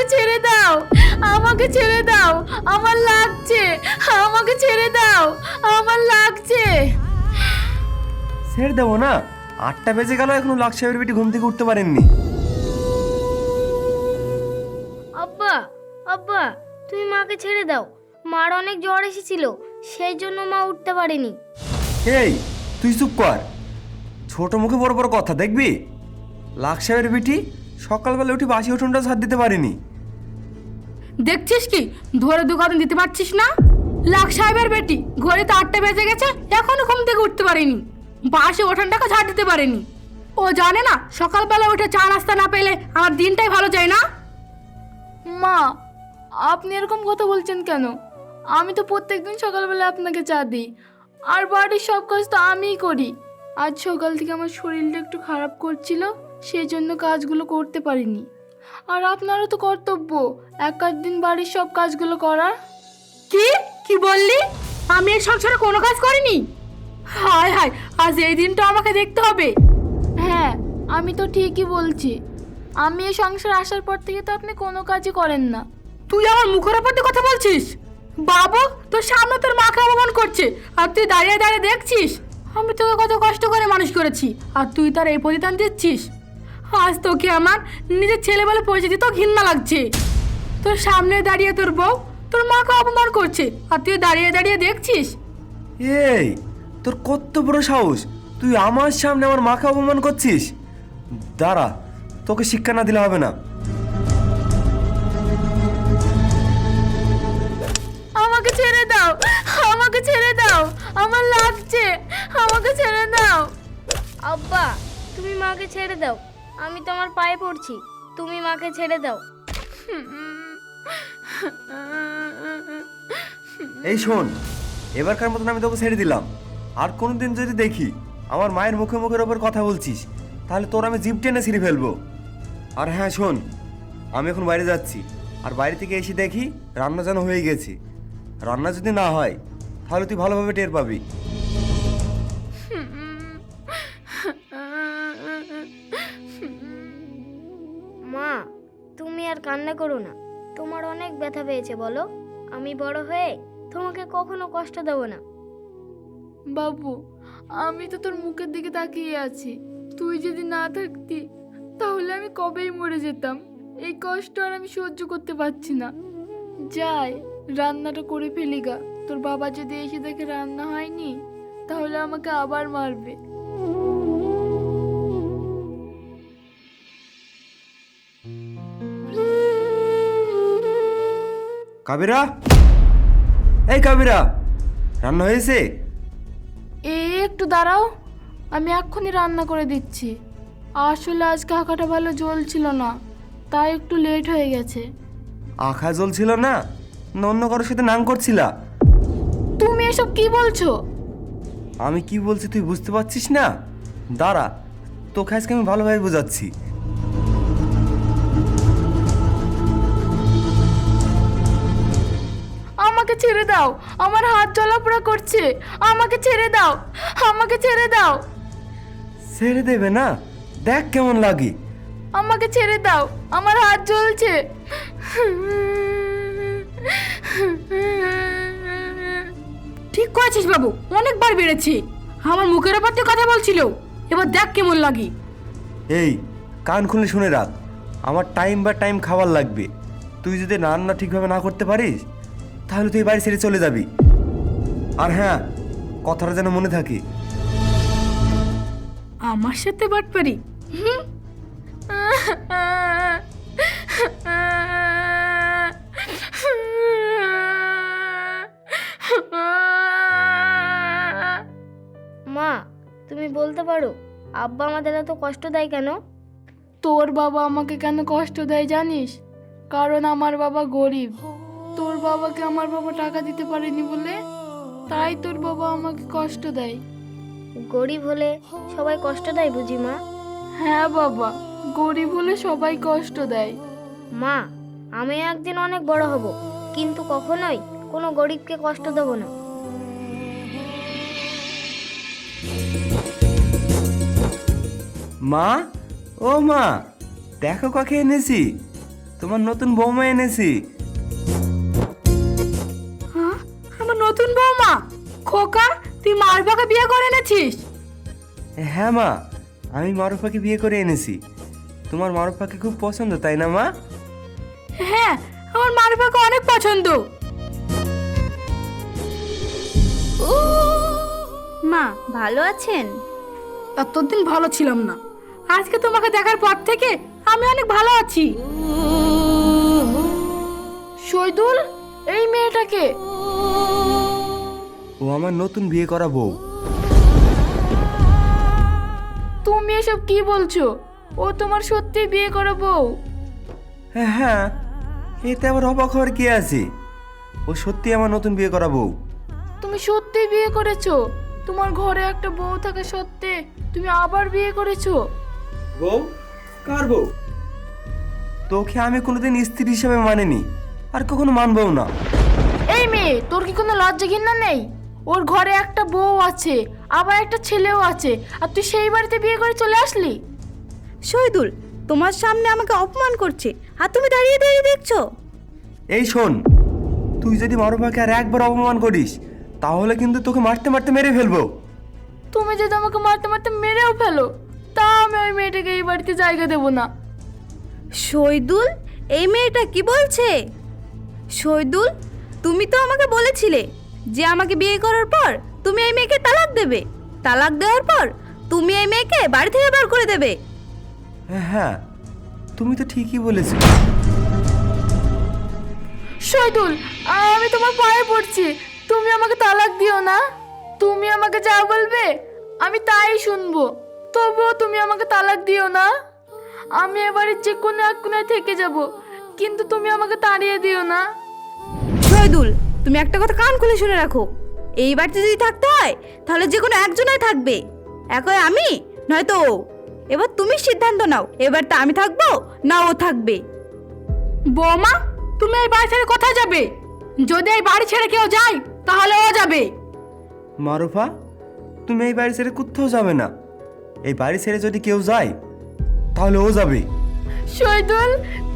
আমাকে ছেড়ে দাও, আমাকে ছেড়ে দাও, আমার লাগছে, আমাকে ছেড়ে দাও, আমার লাগছে। ছেড়ে দেবো না? 8টা বেজে গেল, এখনো লাখ সাহেবের বেটি ঘুম থেকে উঠতে পারেননি। আব্বা, আব্বা, তুমি মাকে ছেড়ে দাও। মার অনেক জ্বর এসেছিল, সেই জন্য মা উঠতে পারেনি। এই তুই চুপ কর, ছোট মুখে বড় বড় কথা দেখবি। লাখ সাহেবের বেটি সকালবেলা উঠে বাসি উঠোনটা ঝাড় দিতে পারিনি। দেখছিস কি, ধরে দু কদিন দিতে পারছিস না? লাখ সাহেবের বেটি ঘড়িতে 8টা বেজে গেছে, এখনো ঘুম থেকে উঠতে পারেনি, বাসে ওঠানটাকে ঝাড় দিতে পারেনি। ও জানে না সকালবেলা উঠে চা নাস্তা না পেলে আমার দিনটাই ভালো যায় না। মা, আপনি এরকম কথা বলছেন কেন? আমি তো প্রত্যেকদিন সকালবেলা আপনাকে চা দিই, আর বাড়ির সব কাজ তো আমিই করি। আজ সকাল থেকে আমার শরীরটা একটু খারাপ করছিল, সেই জন্য কাজগুলো করতে পারিনি। আর আপনারও তো কর্তব্য এক আধ দিন বাড়ির সব কাজগুলো করার। কি কি বললি? আমি এই সংসারে কোনো কাজ করিনি? হায় হায়, আজ এই দিনটা আমাকে দেখতে হবে। হ্যাঁ, আমি তো ঠিকই বলছি। আমি এই সংসারে আসার পর থেকে তো আপনি কোনো কাজই করেন না। তুই আমার মুখের ওপর দিয়ে কথা বলছিস? বাবু, তোর সামনে তোর মাকে অপমান করছে, আর তুই দাঁড়িয়ে দাঁড়িয়ে দেখছিস? আমি তোকে কত কষ্ট করে মানুষ করেছি, আর তুই তার এই প্রতিদান দিচ্ছিস? আজ তোকে আমার নিজের ছেলে বলে পরিচিতি তো ঘৃণা লাগছে। তোর সামনে দাঁড়িয়ে তোর বউ তোর মাকে অপমান করছে, আর তুই দাঁড়িয়ে দাঁড়িয়ে দেখছিস? এই তোর কত বড় সাহস, তুই আমার সামনে আমার মাকে অপমান করছিস? দাঁড়া, তোকে শিক্ষা না দিলে হবে না। আমাকে ছেড়ে দাও, আমাকে ছেড়ে দাও, আমার লাগছে, আমাকে ছেড়ে দাও। আব্বা, তুমি মাকে ছেড়ে দাও। আমি তোমার পায়ে পড়ছি, তুমি মাকে ছেড়ে দাও। এই শোন, এবারকার মতন আমি তোকে ছেড়ে দিলাম। আর কোনোদিন যদি দেখি আমার মায়ের মুখে মুখের ওপর কথা বলছিস, তাহলে তোর আমি জিভ টেনে ছিঁড়ে ফেলবো। আর হ্যাঁ শোন, আমি এখন বাইরে যাচ্ছি, আর বাইরে থেকে এসে দেখি রান্না যেন হয়ে গেছে। রান্না যদি না হয় তাহলে তুই ভালোভাবে টের পাবি। মা, তুমি আর কান্না করো না। তোমার অনেক ব্যথা পেয়েছে, বলো। আমি বড় হয়ে তোমাকে কখনো কষ্ট দেব না। বাবু, আমি তো তোর মুখের দিকে তাকিয়ে আছি। তুই যদি না থাকতি তাহলে আমি কবেই মরে যেতাম। এই কষ্ট আর আমি সহ্য করতে পারছি না। যাই, রান্নাটা করে ফেলি গা। তোর বাবা যদি এসে দেখে রান্না হয়নি, তাহলে আমাকে আবার মারবে। কাবিরা, এই কাবিরা, রান্না হয়েছে? একটু দাঁড়াও, আমি এক্ষুনি রান্না করে দিচ্ছি। আসলে আজকে আঁকাটা ভালো জ্বলছিল না, তাই একটু লেট হয়ে গেছে। আখা জ্বলছিল না? না অন্য কারোর সাথে নাং করছিলা? তুমি এসব কি বলছো? আমি কি বলছি তুই বুঝতে পারছিস না? দাঁড়া, তোকে আজকে আমি ভালোভাবে বোঝাচ্ছি। আমাকে ছেড়ে দাও, আমার হাত জ্বলাপোড়া করছে। আমাকে ছেড়ে দাও, আমাকে ছেড়ে দাও। ছেড়ে দেবে না? দেখ কেমন লাগে। আমাকে ছেড়ে দাও, আমার হাত জ্বলছে। ঠিক করেছিস বাবু, অনেকবার বেড়েছি। আমার মুখের ওপর দিয়ে কথা বলছিল, এবার দেখ কেমন লাগে। এই কান খুলে শুনে রাখ, আমার টাইম বা টাইম খাবার লাগবে। তুই যদি রান্না ঠিকভাবে না করতে পারিস তাহলে তুই বাড়ি ছেড়ে চলে যাবি। আর হ্যাঁ, কথাটা যেন মনে থাকে। আমার সাথে বাটপারি? মা, তুমি বলতে পারো আব্বা আমাদের এত কষ্ট দেয় কেন? তোর বাবা আমাকে কেন কষ্ট দেয় জানিস? কারণ আমার বাবা গরিব। তোর বাবাকে আমার বাবা টাকা দিতে পারেনি বলে, তাই তোর বাবা আমাকে কষ্ট দেয়। গরিব হলে সবাই কষ্ট দেয় বুঝি মা? হ্যাঁ বাবা, গরিব হলে সবাই কষ্ট দেয়। মা, আমি একদিন অনেক বড় হব, কিন্তু কখনোই কোনো গরিবকে কষ্ট দেব না। মা, ও মা, দেখো কাকে এনেছি। তোমার নতুন বৌমা এনেছি। হ্যাঁ, আমার নতুন বৌমা? খোকা, তুই মারবাকে বিয়ে করে এনেছিস? হ্যাঁ মা, আমি মারুফাকে বিয়ে করে এনেছি। তোমার মারুফাকে খুব পছন্দ তাই না মা? হ্যাঁ, আমার মারবাকে অনেক পছন্দ। মা ভালো আছেন? এতদিন ভালো ছিলাম না, আজকে তোমাকে দেখার পর থেকে আমি অনেক ভালো আছি। শহীদুল, এই মেয়েটাকে? ও আমার নতুন বিয়ে করা বউ। তুমি এসব কি বলছো? ও তোমার সত্যি বিয়ে করা বউ? হ্যাঁ, এতে আবার অবাক হওয়ার কি আছে? ও সত্যি আমার নতুন বিয়ে করা বউ। তুমি সত্যি বিয়ে করেছো? তোমার ঘরে একটা বউ থাকা সত্ত্বে তুমি আবার বিয়ে করেছো? বউ? কার বউ? তোকে আমি কোনোদিন স্ত্রী হিসেবে মানিনি, আর কখনো মানবও না। এই মেয়ে, তোর কি কোনো লজ্জা ঘৃণা নেই? ওর ঘরে একটা বউ আছে, আবার একটা ছেলেও আছে, আর তুই সেই বাড়িতে বিয়ে করে চলে আসলি? শহীদুল, তোমার সামনে আমাকে অপমান করছে আর তুমি দাঁড়িয়ে দাঁড়িয়ে দেখছো? এই শোন, তুই যদি মারুফাকে আর একবার অপমান করিস তাহলে কিন্তু তোকে মারতে মারতে মেরে ফেলবো। তুমি যদি আমাকে মারতে মারতে মেরেও ফেলো, তা আমি ওই মেয়েটাকে এই বাড়িতে জায়গা দেবো না। শহীদুল, এই মেয়েটা কি বলছে? শহীদুল, তুমি তো আমাকে বলেছিলে যে আমাকে বিয়ে করার পর তুমি এই মেয়েকে তালাক দেবে। তালাক দেওয়ার পর তুমি এই মেয়েকে বাড়ি থেকে বের করে দেবে। হ্যাঁ, তুমি তো ঠিকই বলেছো। শহীদুল, আমি তোমার পায়ে পড়ছি, তুমি আমাকে তালাক দিও না। তুমি আমাকে যা বলবে আমি তাই শুনবো, তবুও তুমি আমাকে তালাক দিও না। আমি এবারে যে কোনো এক কোনায় থেকে যাব, কিন্তু তুমি আমাকে তাড়িয়ে দিও না। শহীদুল, তুমি একটা কথা কান খুলে শুনে রাখো, এই বাড়িতে যদি থাকতে হয় তাহলে যে কোনো একজনই থাকবে, এক হয় আমি নয়তো ও। এবার তুমি সিদ্ধান্ত নাও, এবার তা আমি থাকবো না ও থাকবে। বৌমা, তুমি এই বাড়ি ছেড়ে কোথায় যাবে? যদি এই বাড়ি ছেড়ে কেউ যায় তাহলে ও যাবে। মারুফা, তুমি এই বাড়ি ছেড়ে কোথাও যাবে না। এই বাড়ি ছেড়ে যদি কেউ যায় তাহলে ও যাবে। শহীদুল,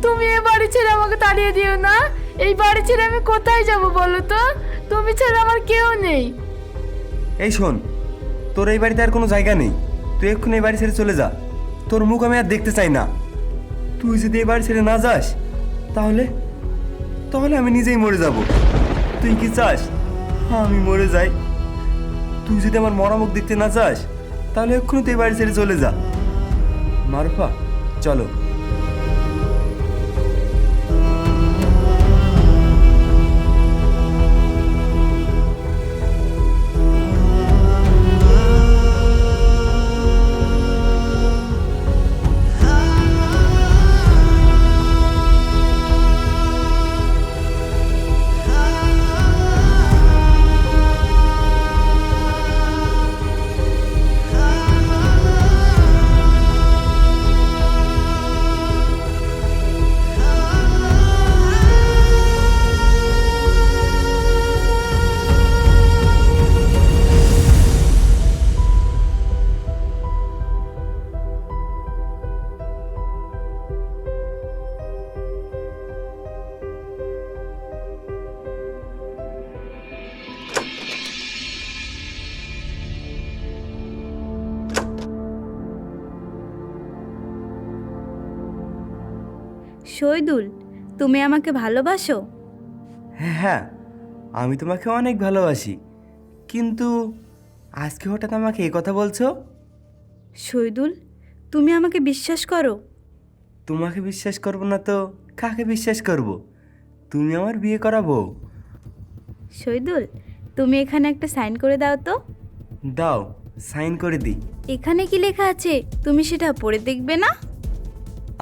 তুমি এই বাড়ি ছেড়ে আমাকে তাড়িয়ে দিও না। এই বাড়ি ছেড়ে আমি কোথায় যাব বলো তো? তুমি ছাড়া আমার কেউ নেই। এই শোন, তোর এই বাড়িতে আর কোনো জায়গা নেই। তুই এক্ষুনি এই বাড়ি ছেড়ে চলে যা। তোর মুখ আমি আর দেখতে চাই না। তুই যদি এই বাড়ি ছেড়ে না যাস তাহলে তাহলে আমি নিজেই মরে যাব। তুই কি চাস আমি মরে যাই? তুই যদি আমার মরা মুখ দেখতে না চাস তাহলে এক্ষুনি তুই এই বাড়ি ছেড়ে চলে যা। মারুফা, চলো। শহীদুল, তুমি আমাকে ভালোবাসো? হ্যাঁ, আমি তোমাকে অনেক ভালোবাসি, কিন্তু আজকে হঠাৎ আমাকে এই কথা বলছো? শহীদুল, তুমি আমাকে বিশ্বাস করো? তোমাকে বিশ্বাস করব না তো কাকে বিশ্বাস করব? তুমি আমার বিয়ে করা বউ। শহীদুল, তুমি এখানে একটা সাইন করে দাও তো। দাও, সাইন করে দিই। এখানে কি লেখা আছে তুমি সেটা পড়ে দেখবে না?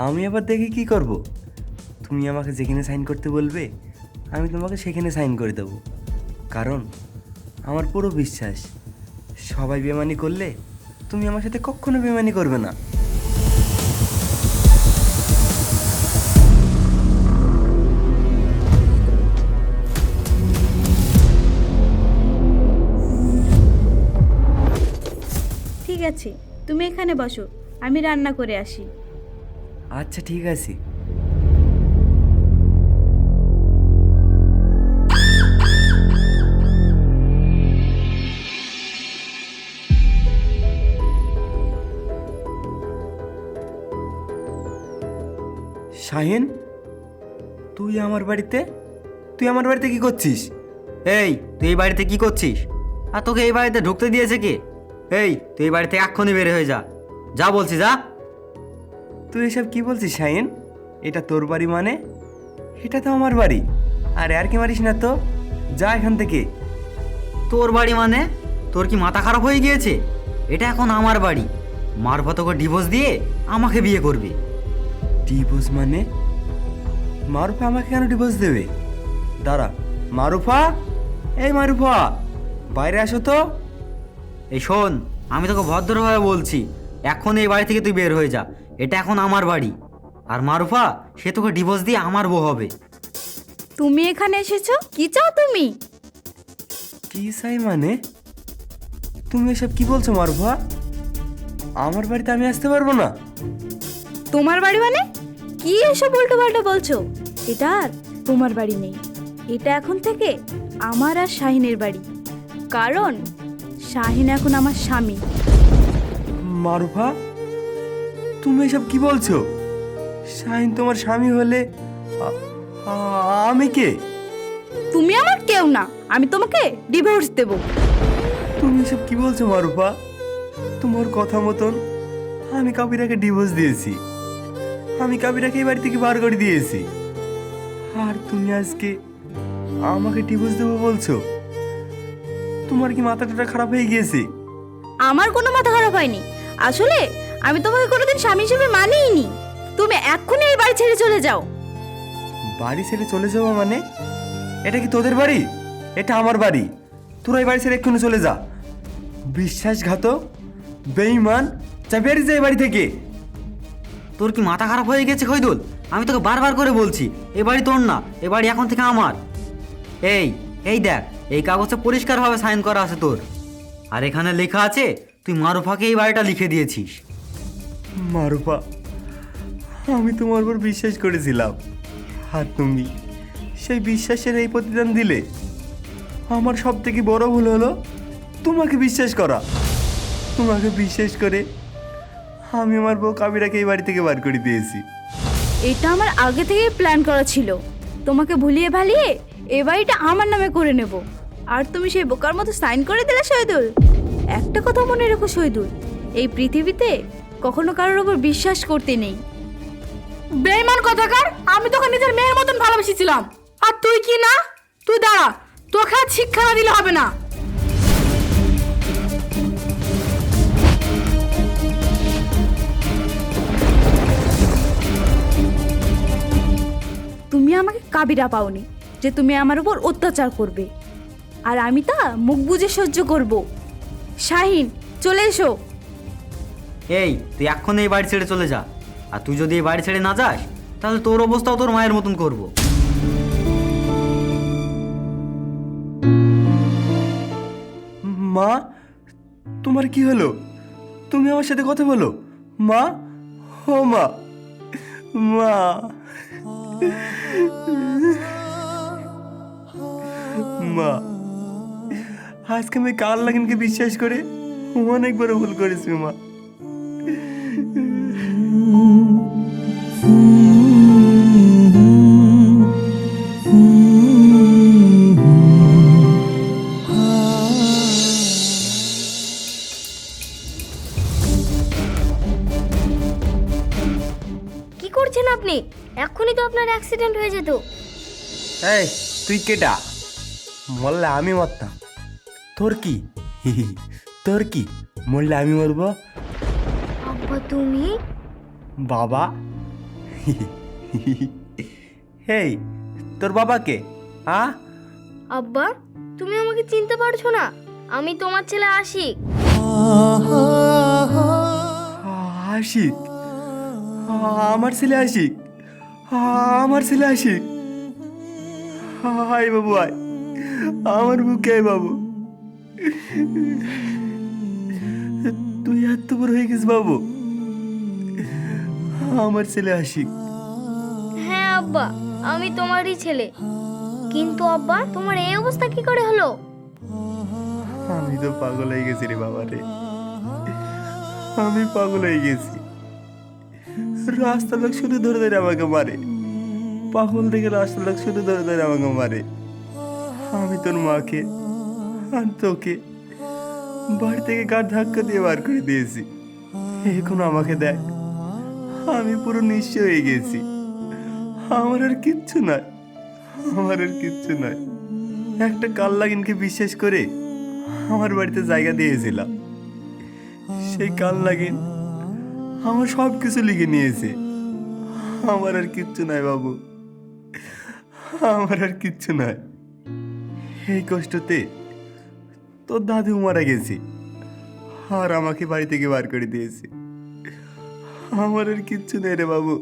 আমি আবার দেখে কি করব? তুমি আমাকে যেখানে সাইন করতে বলবে আমি তোমাকে সেখানে সাইন করে দেবো। কারণ আমার পুরো বিশ্বাস, সবাই বেমানি করলে তুমি আমার সাথে কখনো বেমানি করবে না। ঠিক আছে, তুমি এখানে বসো, আমি রান্না করে আসি। আচ্ছা, ঠিক আছে। শাহিন, তুই আমার বাড়িতে কি করছিস? এই তুই এই বাড়িতে কি করছিস? আর তোকে এই বাড়িতে ঢুকতে দিয়েছে কে? এই তুই এই বাড়ি থেকে এক্ষুনি বের হয়ে যা, যা বলছি যা। তুই এসব কি বলছিস শাহিন? এটা তোর বাড়ি মানে? এটা তো আমার বাড়ি। আর কি মারিস না তো, যা এখান থেকে। তোর বাড়ি মানে? তোর কি মাথা খারাপ হয়ে গিয়েছে? এটা এখন আমার বাড়ি। মারফা তোকে ডিভোর্স দিয়ে আমাকে বিয়ে করবে। ডিভোর্স মানে? মারুফা আমাকে কেন ডিভোর্স দেবে? দাঁড়া, মারুফা, এই মারুফা, বাইরে আসো তো। এই শোন, আমি তোকে ভদ্রভাবে বলছি, এখন এই বাড়ি থেকে তুই বের হয়ে যা। এটা এখন আমার বাড়ি। আর মারুফা, সে তোকে ডিভোর্স দিয়ে আমার বউ হবে। তুমি এখানে এসেছো, কি চাও তুমি? কি চাই মানে? তুমি এসব কি বলছো মারুফা? আমার বাড়িতে আমি আসতে পারবো না। তোমার বাড়ি মানে? কি এসব উল্টো পাল্টা বলছো? এটা আর তোমার বাড়ি নেই, এটা এখন থেকে আমার আর শাহিনের বাড়ি। কারণ শাহিন এখন আমার স্বামী। মারুফা, তুমি এসব কি বলছো? শাহিন তোমার স্বামী হলে আমি কে? তুমি আমার কেউ না, আমি তোমাকে ডিভোর্স দেব। তুমি এসব কি বলছো মারুফা? তোমার কথা মতন আমি কাবিরাকে ডিভোর্স দিয়েছি। আমি কাবিরাকে এই বাড়ি থেকে বার করে দিয়েছি। আর তুমি আজকে আমাকে ডিভোর্স দেবো বলছো? তোমার কি মাথাটা খারাপ হয়ে গিয়েছে? আমার কোনো মাথা খারাপ হয়নি। আসলে আমি তোমাকে কোনোদিন স্বামী হিসেবে মানিইনি। তুমি এক্ষুনি এই বাড়ি ছেড়ে চলে যাও। বাড়ি ছেড়ে চলে যাবো মানে? এটা কি তোদের বাড়ি? এটা আমার বাড়ি। তোরা এই বাড়ি ছেড়ে এক্ষুনি চলে যা। বিশ্বাসঘাতক, বেঈমান, যা বেরিয়ে যা এই বাড়ি থেকে। তোর কি মাথা খারাপ হয়ে গেছে খৈদুল? আমি তোকে বারবার করে বলছি, এ বাড়ি তোর না, এ বাড়ি এখন থেকে আমার। এই দেখ, এই কাগজে পরিষ্কারভাবে সাইন করা আছে তোর। আর এখানে লেখা আছে তুই মারুফাকে এই বাড়িটা লিখে দিয়েছিস। মারুফা, আমি তোমার উপর বিশ্বাস করেছিলাম, আর তুমি সেই বিশ্বাসের এই প্রতিদান দিলে। আমার সব থেকে বড় ভুল হলো তোমাকে বিশ্বাস করা। তোমাকে বিশ্বাস করে আমি আমার বউ কাবিরাকে এই বাড়ি থেকে বার করে দিয়েছি। এটা আমার আগে থেকেই প্ল্যান করা ছিল, তোমাকে ভুলিয়ে ভালিয়ে এ বাড়িটা আমার নামে করে নেব। আর তুমি সেই বোকার মতো সাইন করে দিলে শহীদুল। একটা কথা মনে রেখো শহীদুল, এই পৃথিবীতে কখনো কারোর ওপর বিশ্বাস করতে নেই। বেঈমান কথাকার, আমি তোকে নিজের মেয়ের মতন ভালোবেসেছিলাম। আর তুই কি না? তুই দাঁড়া, তোকে আর শিক্ষা না দিলে হবে না। তুমি আমাকে কাবিরা পাওনি যে তুমি আমার উপর অত্যাচার করবে, আর আমি তা মুখ বুজে সহ্য করব। শাহিন, চলে এসো। এই তুই এক্ষুনি এই বাড়ি ছেড়ে চলে যা। আর তুই যদি এই বাড়ি ছেড়ে না যাস, তাহলে তোর অবস্থাও তোর মায়ের মতন করব। মা, তোমার কি হলো? তুমি আমার সাথে কথা বলো। মা, ও মা, মা, মা, আজকে আমি কাল লাগিনকে বিশ্বাস করে অনেক বড় ভুল করেছি মা। কি করছেন আপনি? এক্ষুনি তো আপনার অ্যাক্সিডেন্ট হয়ে যেত। এই তুই কেটা? মরলে আমি মরতাম, তোর কি? তোর কি? মরলে আমি মরবো? আব্বা তুমি? বাবা? হেই, তোর বাবা কে? হ্যাঁ? আব্বা, তুমি আমাকে চিনতে পারছো না? আমি তোমার ছেলে আশিক। আশিক? আমার ছেলে আশিক? আমার ছেলে আশিক? হাই বাবু, আয় আমার বুকে আয় বাবু। তুই এত বড় হয়ে গেছিস বাবু। আমার ছেলে আশিক। হ্যাঁ আব্বা, আমি তোমারই ছেলে। কিন্তু আব্বা, তোমার এই অবস্থা কি করে হলো? আমি তো পাগল হয়ে গেছি রে বাবা রে। আমি পাগল হয়ে গেছি। রাস্তার লোক শুধু ধরে ধরে আমাকে মারে, পাগল থেকে রাস্তার লোক শুধু ধরে ধরে আমাকে মারে। আমি তোর মাকে আর তোকে বাড়ি থেকে গাড় ধাক্কা দিয়ে বার করে দিয়েছি। এখন আমাকে দেখ, আমি পুরো নিঃস্ব হয়ে গেছি। আমার আর কিচ্ছু নাই, আমার আর কিচ্ছু নাই। একটা কাল্লাগিনকে বিশ্বাস করে আমার বাড়িতে জায়গা দিয়েছিলাম, সেই কাল্লাগিন আমার সব কিছু লিখে নিয়েছে। আমার আর কিচ্ছু নাই বাবু, আমার আর কিচ্ছু নাই। এই কষ্টতে তোর দাদু মারা গেছে আর আমাকে বাড়ি থেকে বার করে দিয়েছে। আমার আর কিচ্ছু নেই রে বাবু,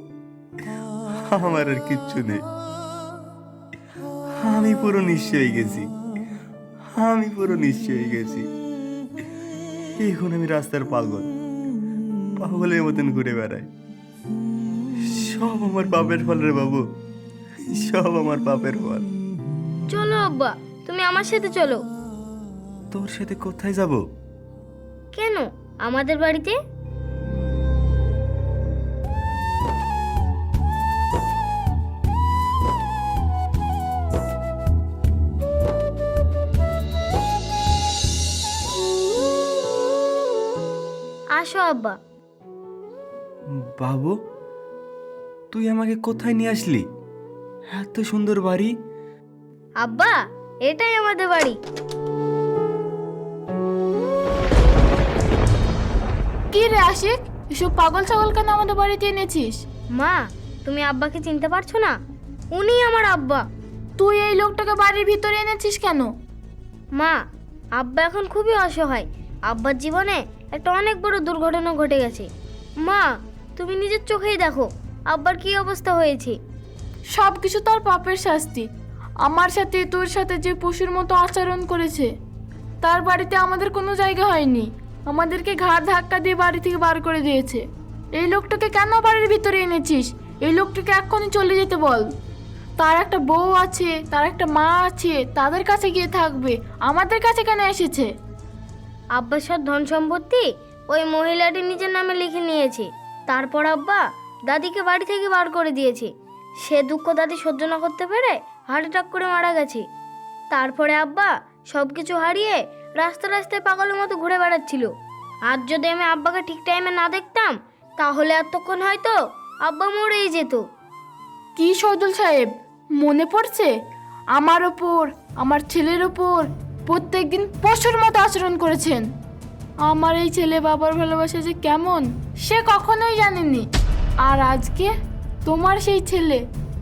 আমার আর কিচ্ছু নেই। আমি পুরো নিঃস্ব হয়ে গেছি, আমি পুরো নিঃস্ব হয়ে গেছি। এখন আমি রাস্তার পাগল, পাগলের মতন ঘুরে বেড়াই। সব আমার পাপের ফল রে বাবু, সব আমার পাপের ফল। চলো আব্বা, তুমি আমার সাথে চলো। তোর সাথে কোথায় যাব? কেন? আমাদের বাড়িতে। আসো আব্বা। বাবু, তুই আমাকে কোথায় নিয়ে আসলি? এত সুন্দর বাড়ি। আব্বা, এটাই আমাদের বাড়ি। কি রে আশিক, এসব পাগল ছাগল কেন আমাদের বাড়িতে এনেছিস? মা, তুমি আব্বাকে চিনতে পারছো না? উনি আমার আব্বা। তুই এই লোকটাকে বাড়ির ভিতরে এনেছিস কেন? মা, আব্বা এখন খুবই অসহায়। আব্বার জীবনে একটা অনেক বড় দুর্ঘটনা ঘটে গেছে। মা, তুমি নিজের চোখেই দেখো আব্বার কি অবস্থা হয়েছে। সব কিছু তার পাপের শাস্তি। আমার সাথে তোর সাথে যে পশুর মতো আচরণ করেছে, তার বাড়িতে আমাদের কোনো জায়গা হয়নি। আমাদেরকে ঘাড় ধাক্কা দিয়ে বাড়ি থেকে বার করে দিয়েছে। এই লোকটাকে কেন বাড়ির ভিতরে এনেছিস? এই লোকটাকে এক্ষুনি চলে যেতে বল। তার একটা বউ আছে, তার একটা মা আছে, তাদের কাছে গিয়ে থাকবে। আমাদের কাছে কেন এসেছে? আব্বার সব ধন সম্পত্তি ওই মহিলাটি নিজের নামে লিখে নিয়েছে। তারপর আব্বা দাদিকে বাড়ি থেকে বার করে দিয়েছে। সে দুঃখ দাদি সহ্য না করতে পেরে হার্ট অ্যাটাক করে মারা গেছে। তারপরে আব্বা সব কিছু হারিয়ে রাস্তায় রাস্তায় পাগলের মতো ঘুরে বেড়াচ্ছিল। আর যদি আমি আব্বাকে ঠিক টাইমে না দেখতাম, তাহলে এতক্ষণ হয়তো আব্বা মরেই যেত। কি শহীদুল সাহেব, মনে পড়ছে? আমার ওপর, আমার ছেলের ওপর প্রত্যেকদিন পশুর মতো আচরণ করেছেন। আমার এই ছেলে বাবার ভালোবাসা যে কেমন সে কখনোই জানেনি। আর আজকে তোমার সেই ছেলে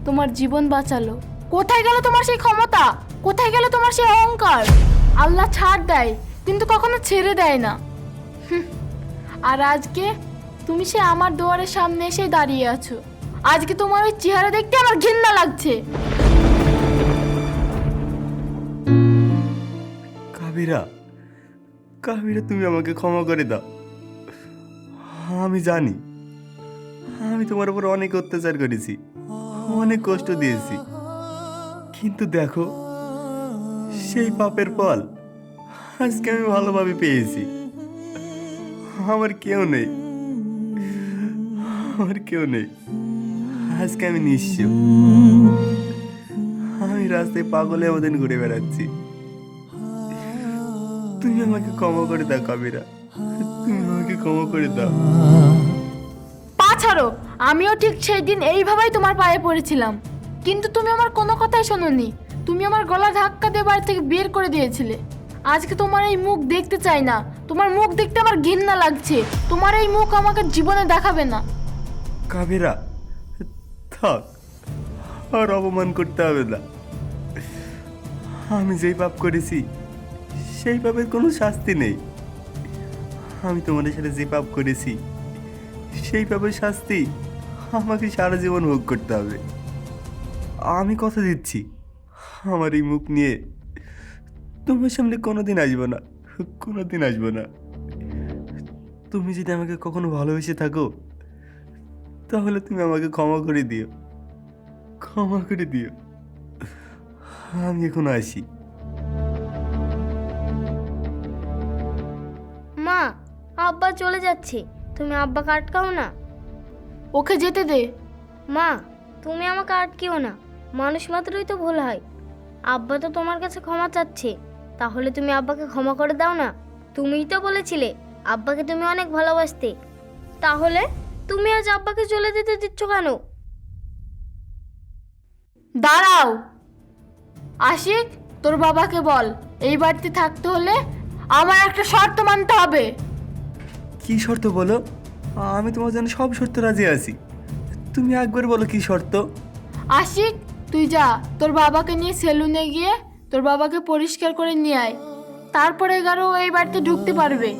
তোমার জীবন বাঁচালো। কোথায় গেল তোমার সেই ক্ষমতা? কোথায় গেল তোমার সেই অহংকার? আল্লাহ ছাড় দেয় কিন্তু কখনো ছেড়ে দেয় না। আর আজকে তুমি সে আমার দুয়ারের সামনে এসে দাঁড়িয়ে আছো। আজকে তোমার ওই চেহারা দেখতে আমার ঘৃণা লাগছে। কাবিরা, কাবিরা, তুমি আমাকে ক্ষমা করে দাও। আমি জানি আমি তোমার উপর অনেক অত্যাচার করেছি, অনেক কষ্ট দিয়েছি, কিন্তু দেখো সেই পাপের ফল আজকে আমি ভালোভাবে পেয়েছি। আমার কেউ নেই, আমার কেউ নেই। আজকে আমি নিঃস্ব, আমি রাস্তায় পাগলের মতন ঘুরে বেড়াচ্ছি। তুমি আমাকে ক্ষমা করে দাও কাবিরা, তুমি আমাকে ক্ষমা করে দাও। পা ছাড়ো। আমিও ঠিক সেই দিন এইভাবেই তোমার পায়ে পড়েছিলাম, কিন্তু তুমি আমার কোনো কথাই শোনোনি। তুমি আমার গলা ধাক্কা দিয়ে বাড়ি থেকে বের করে দিয়েছিলে। আজকে তোমার এই মুখ দেখতে চাই না। তোমার মুখ দেখতে আমার ঘৃণা লাগছে। তোমার এই মুখ আমাকে জীবনে দেখাবে না। কাবিরা, থাক, আর অপমান করতে হবে না। আমি যেই পাপ করেছি সেই পাপের কোনো শাস্তি নেই। আমি তোমাদের সাথে যে পাপ করেছি সেই পাপের শাস্তি আমাকে সারা জীবন ভোগ করতে হবে। আমি কথা দিচ্ছি, আমার এই মুখ নিয়ে তোমার সামনে কোনোদিন আসবো না, কোনোদিন আসবো না। তুমি যদি আমাকে কখনো ভালোবেসে থাকো তাহলে তুমি আমাকে ক্ষমা করে দিও, ক্ষমা করে দিও। আমি এখন আসি। মা, আব্বা চলে যাচ্ছে, তুমি আব্বাকে আটকাও না। ওকে যেতে দে। মা, তুমি আমাকে আটকিও না, মানুষ মাত্রই তো ভুল হয়। আব্বা তো তোমার কাছে ক্ষমা চাচ্ছে, তাহলে তুমি আব্বাকে ক্ষমা করে দাও না। তুমিই তো বলেছিলে আব্বাকে তুমি অনেক ভালোবাসতে, তাহলে তুমি আজ আব্বাকে চলে যেতে দিচ্ছ কেন? দাঁড়াও আশিক, তোর বাবাকে বল এই বাড়িতে থাকতে হলে আমার একটা শর্ত মানতে হবে। কি শর্ত বলো? আমি তোমার জন্য সব শর্ত রাজি আছি, তুমি একবার বলো কি শর্ত। আশিক, তুই যা তোর বাবাকে নিয়ে সেলুনে গিয়ে তোর বাবাকে পরিষ্কার করে নিয়ে আয়, তারপরে গারো এই বাড়িতে ঢুকতে পারবে।